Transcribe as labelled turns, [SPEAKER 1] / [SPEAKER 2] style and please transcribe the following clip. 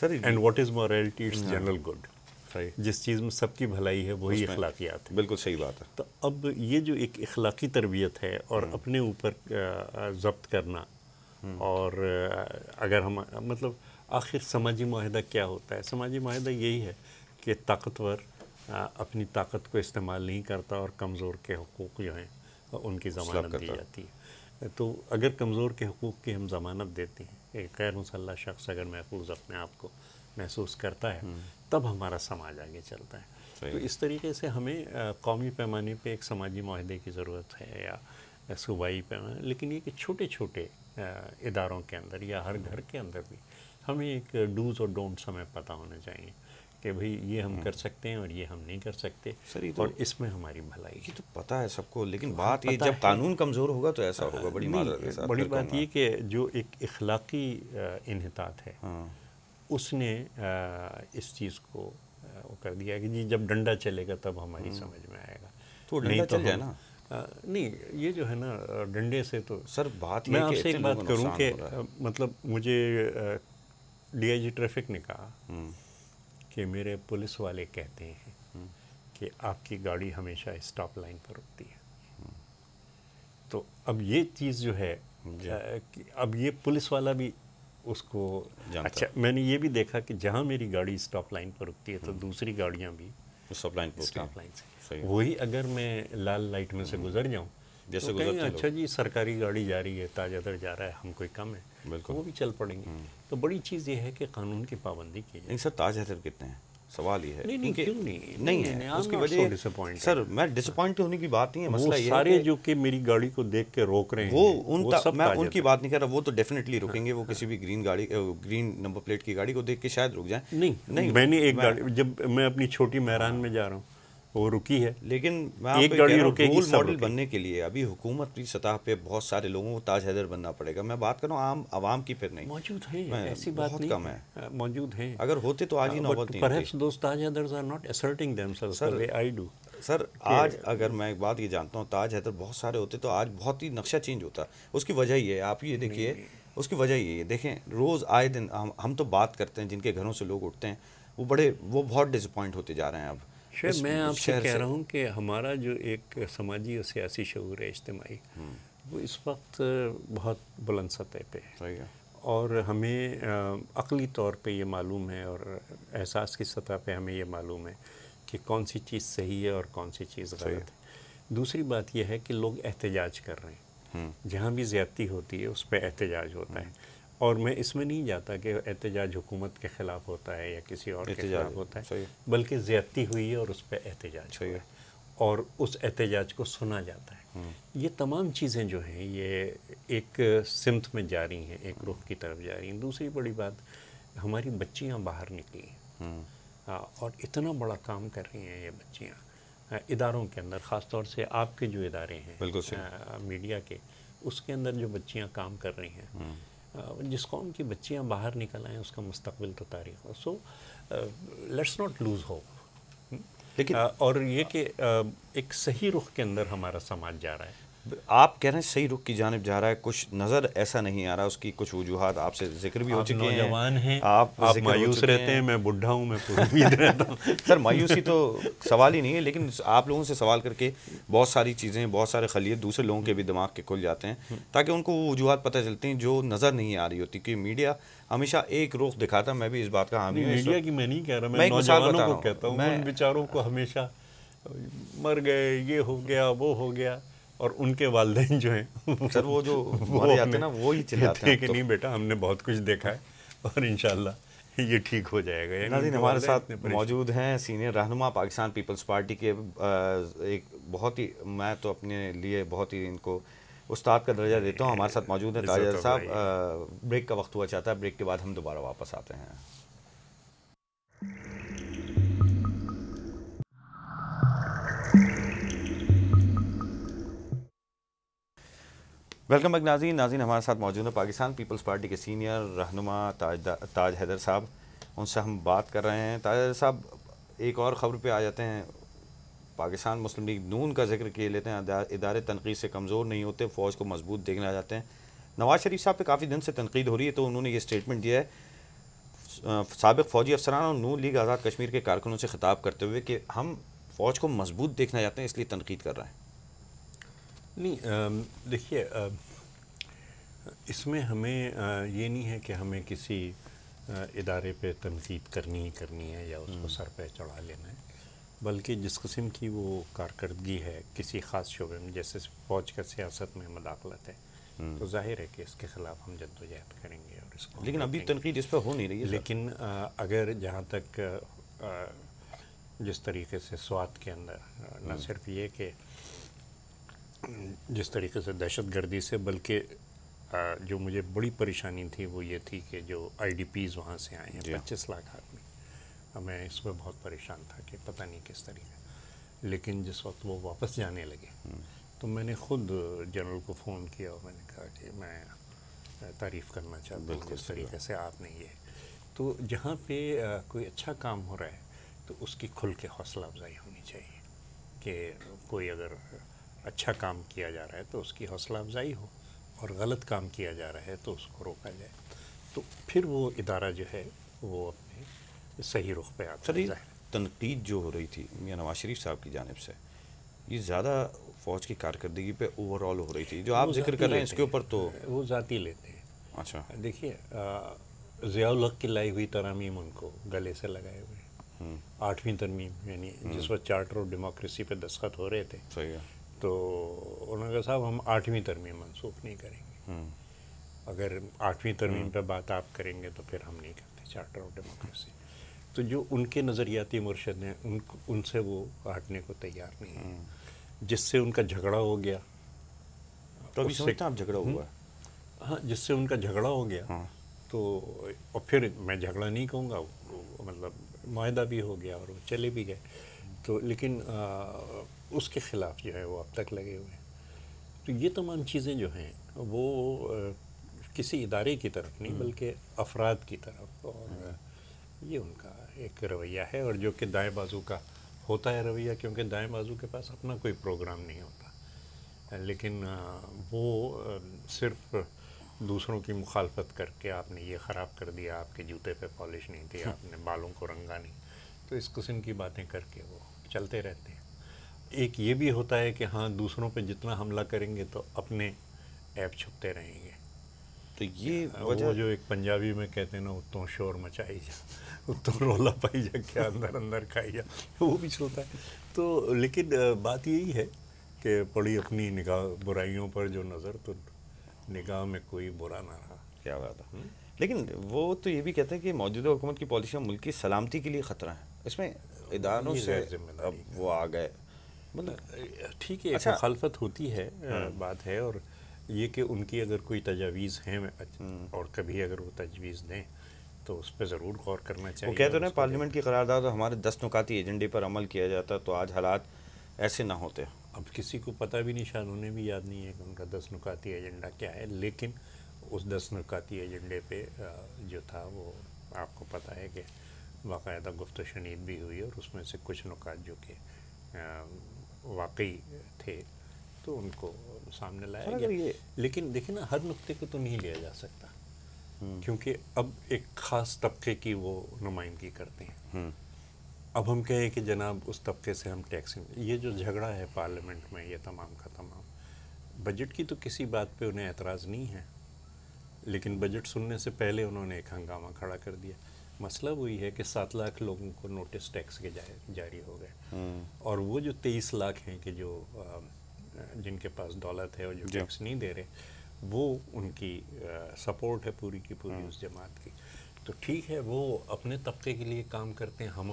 [SPEAKER 1] And what is morality, it's general good. جس چیز میں سب کی بھلائی ہے وہی اخلاقیات ہے.
[SPEAKER 2] بالکل صحیح بات ہے.
[SPEAKER 1] تو اب یہ جو ایک اخلاقی تربیت ہے اور اپنے اوپر ضبط کرنا، اور اگر ہم مطلب آخر سماجی معاہدہ کیا ہوتا ہے؟ سماجی معاہدہ یہی ہے کہ طاقتور اپنی طاقت کو استعمال نہیں کرتا اور کمزور کے حقوق جو ہیں ان کی ضمانت دی جاتی ہے. تو اگر کمزور کے حقوق کی ہم ضمانت دیتے ہیں، ایک غیر مسلح شخص اگر محفوظ اپنے آپ کو محسوس کرتا ہے تب ہمارا سماج آگے چلتا ہے. تو اس طریقے سے ہمیں قومی پیمانے پہ ایک سماجی معاہدے کی ضرورت ہے یا صوبائی پیمانے، لیکن یہ کہ چھوٹے چھوٹے اداروں کے اندر یا ہر گھر کے اندر بھی ہمیں ایک ڈوز اور ڈونٹس ہمیں پتہ ہونے چاہیے کہ بھئی یہ ہم کر سکتے ہیں اور یہ ہم نہیں کر سکتے، اور اس میں ہماری بھلائی.
[SPEAKER 2] یہ تو پتہ ہے سب کو، لیکن بات یہ جب قانون کمزور ہوگا تو ایسا ہوگا. بڑی معذرت ہے صاحب.
[SPEAKER 1] بڑی بات یہ کہ جو ایک اخلاقی انحطاط ہے اس نے اس چیز کو وہ کر دیا کہ جی جب ڈنڈا چلے گا تب ہماری سمجھ میں آئے گا.
[SPEAKER 2] تو ڈنڈا چل جائے نا.
[SPEAKER 1] نہیں، یہ جو ہے نا ڈنڈے سے تو
[SPEAKER 2] سر بات
[SPEAKER 1] میں آپ سے ایک بات کروں کہ مطلب مجھے ڈی آئی جی ٹریفک نے کہا کہ میرے پولیس والے کہتے ہیں کہ آپ کی گاڑی ہمیشہ اسٹاپ لائن پر رکتی ہے. تو اب یہ چیز جو ہے اب یہ پولیس والا بھی اس کو اچھا، میں نے یہ بھی دیکھا کہ جہاں میری گاڑی اسٹاپ لائن پر رکتی ہے تو دوسری گاڑیاں بھی اسٹاپ لائن سے، وہی اگر میں لال لائٹ میں سے گزر جاؤں جیسے اچھا جی سرکاری گاڑی جا رہی ہے، تاج حیدر جا رہا ہے، ہم کوئی کم ہے، وہ بھی چل پڑیں گے. تو بڑی چیز یہ ہے کہ قانون کی پابندی کی جائے.
[SPEAKER 2] نہیں سر، تاج حیدر کتنے ہیں؟ سوال یہ ہے.
[SPEAKER 1] نہیں
[SPEAKER 2] ہے اس کی وجہ سر میں ڈس اپوائنٹ ہونے کی بات نہیں ہے. مسئلہ یہ
[SPEAKER 1] سارے جو کہ میری گاڑی کو دیکھ کے روک رہے ہیں
[SPEAKER 2] میں ان کی بات نہیں کر رہا. وہ تو ڈیفینیٹلی رکیں گے، وہ کسی بھی گرین نمبر پلیٹ کی گاڑی کو دیکھ کے شاید رک جائیں.
[SPEAKER 1] نہیں، میں نے ایک گاڑی جب میں اپنی چھوٹی مہران میں جا رہا ہوں وہ رکی ہے،
[SPEAKER 2] لیکن میں
[SPEAKER 1] ایک گاڑی رکے گی.
[SPEAKER 2] رول ماڈل بننے کے لیے ابھی حکومت کی سطح پہ بہت سارے لوگوں کو تاج حیدر بننا پڑے گا. میں بات کر رہا ہوں عام عوام کی. پھر نہیں
[SPEAKER 1] موجود ہیں، ایسی بات نہیں،
[SPEAKER 2] بہت کم ہے،
[SPEAKER 1] موجود ہیں.
[SPEAKER 2] اگر ہوتے تو آج ہی نوبت نہیں
[SPEAKER 1] perhaps those Taj Haidars are not asserting themselves the way I do.
[SPEAKER 2] سر آج اگر میں ایک بات یہ جانتا ہوں، تاج حیدر بہت سارے ہوتے تو آج بہت ہی نقشہ چینج ہوتا. اس کی وجہ یہ ہے، آپ یہ دیکھیے، اس کی وجہ یہ ہے، دیکھیں روز آئے دن ہم تو بات کرتے ہیں، جن کے گھروں سے لوگ اٹھتے ہیں وہ بہت ڈس اپوائنٹ ہوتے جا رہے ہیں. اب
[SPEAKER 1] میں آپ سے کہہ رہا ہوں کہ ہمارا جو ایک سماجی اور سیاسی شعور ہے اجتماعی، وہ اس وقت بہت بلند سطح پہ ہے، اور ہمیں عقلی طور پہ یہ معلوم ہے اور احساس کی سطح پہ ہمیں یہ معلوم ہے کہ کون سی چیز صحیح ہے اور کون سی چیز غلط ہے. دوسری بات یہ ہے کہ لوگ احتجاج کر رہے ہیں، جہاں بھی زیادتی ہوتی ہے اس پہ احتجاج ہوتا ہے. اور میں اس میں نہیں جاتا کہ احتجاج حکومت کے خلاف ہوتا ہے یا کسی اور کے خلاف ہوتا ہے، بلکہ زیادتی ہوئی ہے اور اس پہ احتجاج ہوا ہے اور اس احتجاج کو سنا جاتا ہے. یہ تمام چیزیں جو ہیں یہ ایک سمت میں جاری ہیں، ایک رخ کی طرف جاری ہیں. دوسری بڑی بات، ہماری بچیاں باہر نکلی ہیں اور اتنا بڑا کام کر رہی ہیں یہ بچیاں اداروں کے اندر، خاص طور سے آپ کے جو ادارے ہیں میڈیا کے، اس کے اندر جو بچیاں کام کر رہی ہیں. جس قوم کی بچیاں باہر نکل آئیں اس کا مستقبل تو تاریخ ہو. So let's not lose hope. اور یہ کہ ایک صحیح رخ کے اندر ہمارا سماج جا رہا ہے.
[SPEAKER 2] آپ کہہ رہے ہیں صحیح رخ کی جانب جا رہا ہے، کچھ نظر ایسا نہیں آ رہا. اس کی کچھ وجوہات آپ سے ذکر بھی ہو چکے ہیں.
[SPEAKER 1] نوجوان ہیں، آپ مایوس رہتے ہیں، میں بڈھا ہوں، میں پر امید رہتا ہوں.
[SPEAKER 2] سر مایوسی تو سوال ہی نہیں ہے، لیکن آپ لوگوں سے سوال کر کے بہت ساری چیزیں، بہت سارے خلیت دوسرے لوگوں کے بھی دماغ کے کھل جاتے ہیں، تاکہ ان کو وہ وجوہات پتہ چلتی ہیں جو نظر نہیں آ رہی ہوتی. کہ میڈیا ہمیشہ ایک رخ دکھاتا ہے. میں بھی اس بات کا حامی ہوں.
[SPEAKER 1] میڈیا کی میں نہیں کہہ رہا، میں نوجوانوں کو کہتا ہوں. ان بیچاروں کو ہمیشہ مر گئے، یہ ہو گیا، وہ ہو گیا، اور ان کے والدین جو ہیں
[SPEAKER 2] سر وہ جو مر جاتے ہیں نا وہی چلاتے ہیں
[SPEAKER 1] کہ نہیں بیٹا ہم نے بہت کچھ دیکھا ہے اور انشاءاللہ یہ ٹھیک ہو جائے گا.
[SPEAKER 2] ناظرین ہمارے ساتھ موجود ہیں سینئر رہنما پاکستان پیپلز پارٹی کے، ایک بہت ہی، میں تو اپنے لیے بہت ہی ان کو استاد کا درجہ دیتا ہوں. ہمارے ساتھ موجود ہیں تاج حیدر صاحب. بریک کا وقت ہوا چاہتا ہے، بریک کے بعد ہم دوبارہ واپس آتے ہیں. ویلکم بیک ناظرین ہمارے ساتھ موجود ہیں پاکستان پیپلز پارٹی کے سینئر رہنما تاج حیدر صاحب. ان سے ہم بات کر رہے ہیں. تاج حیدر صاحب ایک اور خبر پہ آ جاتے ہیں. پاکستان مسلم لیگ نون کا ذکر کیے لیتے ہیں. ادارے تنقید سے کمزور نہیں ہوتے، فوج کو مضبوط دیکھنے آ جاتے ہیں. نواز شریف صاحب پہ کافی دن سے تنقید ہو رہی ہے، تو انہوں نے یہ اسٹیٹمنٹ دیا ہے سابق فوجی افسران اور نون لیگ آزاد کشمیر کے کارکنوں سے خطاب کرتے ہوئے کہ ہم فوج کو مضبوط دیکھنا چاہتے ہیں اس لیے تنقید کر رہے ہیں.
[SPEAKER 1] نہیں دیکھیے اس میں ہمیں یہ نہیں ہے کہ ہمیں کسی ادارے پہ تنقید کرنی ہی کرنی ہے یا اس کو سر پہ چڑھا لینا ہے، بلکہ جس قسم کی وہ کارکردگی ہے کسی خاص شعبے میں، جیسے فوج کا سیاست میں مداخلت ہے، تو ظاہر ہے کہ اس کے خلاف ہم جدوجہد کریں گے اور اس کو.
[SPEAKER 2] لیکن ابھی تنقید اس پہ ہو نہیں رہی ہے.
[SPEAKER 1] لیکن اگر جہاں تک جس طریقے سے سوات کے اندر نہ صرف یہ کہ جس طریقے سے دہشت گردی سے، بلکہ جو مجھے بڑی پریشانی تھی وہ یہ تھی کہ جو آئی ڈی پیز وہاں سے آئے ہیں 25 لاکھ آدمی، میں اس میں بہت پریشان تھا کہ پتہ نہیں کس طریقے. لیکن جس وقت وہ واپس جانے لگے تو میں نے خود جنرل کو فون کیا اور میں نے کہا کہ میں تعریف کرنا چاہتا ہوں اس طریقے سے آپ نے یہ. تو جہاں پہ کوئی اچھا کام ہو رہا ہے تو اس کی کھل کے حوصلہ افزائی ہونی چاہیے کہ کوئی اگر اچھا کام کیا جا رہا ہے تو اس کی حوصلہ افزائی ہو، اور غلط کام کیا جا رہا ہے تو اس کو روکا جائے، تو پھر وہ ادارہ جو ہے وہ اپنے صحیح رخ پہ آتا ہے.
[SPEAKER 2] تنقید جو ہو رہی تھی میاں نواز شریف صاحب کی جانب سے، یہ زیادہ فوج کی کارکردگی پہ اوور آل ہو رہی تھی جو آپ ذکر کر رہے ہیں اس کے اوپر تو
[SPEAKER 1] وہ ذاتی لیتے ہیں.
[SPEAKER 2] اچھا
[SPEAKER 1] دیکھیے ضیاء الحق کی لائی ہوئی ترامیم ان کو گلے سے لگائے ہوئے، 8ویں ترمیم، یعنی جس وقت چارٹر آف ڈیموکریسی پہ دستخط ہو رہے تھے
[SPEAKER 2] صحیح ہے،
[SPEAKER 1] تو انہوں نے کہا صاحب ہم 8ویں ترمیم منسوخ نہیں کریں گے، اگر 8ویں ترمیم پہ بات آپ کریں گے تو پھر ہم نہیں کرتے چارٹر آف ڈیموکریسی. تو جو ان کے نظریاتی مرشد ہیں ان سے وہ ہٹنے کو تیار نہیں ہیں، جس سے ان کا جھگڑا ہو گیا.
[SPEAKER 2] تو ابھی سمجھتا آپ جھگڑا ہوا ہے؟
[SPEAKER 1] ہاں، جس سے ان کا جھگڑا ہو گیا تو، اور پھر میں جھگڑا نہیں کہوں گا، مطلب معاہدہ بھی ہو گیا اور وہ چلے بھی گئے. تو لیکن اس کے خلاف جو ہے وہ اب تک لگے ہوئے ہیں. تو یہ تمام چیزیں جو ہیں وہ کسی ادارے کی طرف نہیں بلکہ افراد کی طرف، اور یہ ان کا ایک رویہ ہے، اور جو کہ دائیں بازو کا ہوتا ہے رویہ، کیونکہ دائیں بازو کے پاس اپنا کوئی پروگرام نہیں ہوتا، لیکن وہ صرف دوسروں کی مخالفت کر کے آپ نے یہ خراب کر دیا، آپ کے جوتے پہ پالش نہیں تھی، آپ نے بالوں کو رنگا نہیں، تو اس قسم کی باتیں کر کے وہ چلتے رہتے ہیں. ایک یہ بھی ہوتا ہے کہ ہاں دوسروں پہ جتنا حملہ کریں گے تو اپنے ایپ چھپتے رہیں گے.
[SPEAKER 2] تو یہ
[SPEAKER 1] وہ جو ایک پنجابی میں کہتے ہیں نا، اتوں شور مچائی جا، اتوں رولا پائی جا، کیا اندر اندر کھائی جا، وہ بھی چلتا ہے. تو لیکن بات یہی ہے کہ پڑی اپنی نگاہ برائیوں پر جو نظر، تو نگاہ میں کوئی برا نہ رہا.
[SPEAKER 2] کیا بات ہے. لیکن وہ تو یہ بھی کہتے ہیں کہ موجودہ حکومت کی پالیسیاں ملک کی سلامتی کے لیے خطرہ ہیں، اس میں اداروں سے اب وہ آ گئے.
[SPEAKER 1] ٹھیک ہے، مخالفت ہوتی ہے، بات ہے، اور یہ کہ ان کی اگر کوئی تجاویز ہیں اور کبھی اگر وہ تجویز دیں تو اس پہ ضرور غور کرنا چاہیے.
[SPEAKER 2] وہ کہتے ہیں پارلیمنٹ کی قرارداد اور ہمارے 10 نکاتی ایجنڈے پر عمل کیا جاتا تو آج حالات ایسے نہ ہوتے.
[SPEAKER 1] اب کسی کو پتہ بھی نہیں، شاید انہیں بھی یاد نہیں ہے کہ ان کا 10 نکاتی ایجنڈا کیا ہے، لیکن اس 10 نکاتی ایجنڈے پہ جو تھا وہ آپ کو پتہ ہے کہ باقاعدہ گفت و شنید بھی ہوئی، اور اس میں سے کچھ نکات جو کہ واقعی تھے تو ان کو سامنے لایا گیا. لیکن دیکھیں نا، ہر نقطے کو تو نہیں لیا جا سکتا، کیونکہ اب ایک خاص طبقے کی وہ نمائندگی کرتے ہیں. اب ہم کہیں کہ جناب اس طبقے سے ہم ٹیکس، یہ جو جھگڑا ہے پارلیمنٹ میں یہ تمام کا تمام، بجٹ کی تو کسی بات پہ انہیں اعتراض نہیں ہے، لیکن بجٹ سننے سے پہلے انہوں نے ایک ہنگامہ کھڑا کر دیا. مسئلہ وہی ہے کہ 7 لاکھ لوگوں کو نوٹس ٹیکس کے جاری ہو گئے، اور وہ جو 23 لاکھ ہیں کہ جو جن کے پاس دولت ہے اور جو ٹیکس نہیں دے رہے، وہ ان کی سپورٹ ہے پوری کی پوری اس جماعت کی. تو ٹھیک ہے، وہ اپنے طبقے کے لیے کام کرتے ہیں، ہم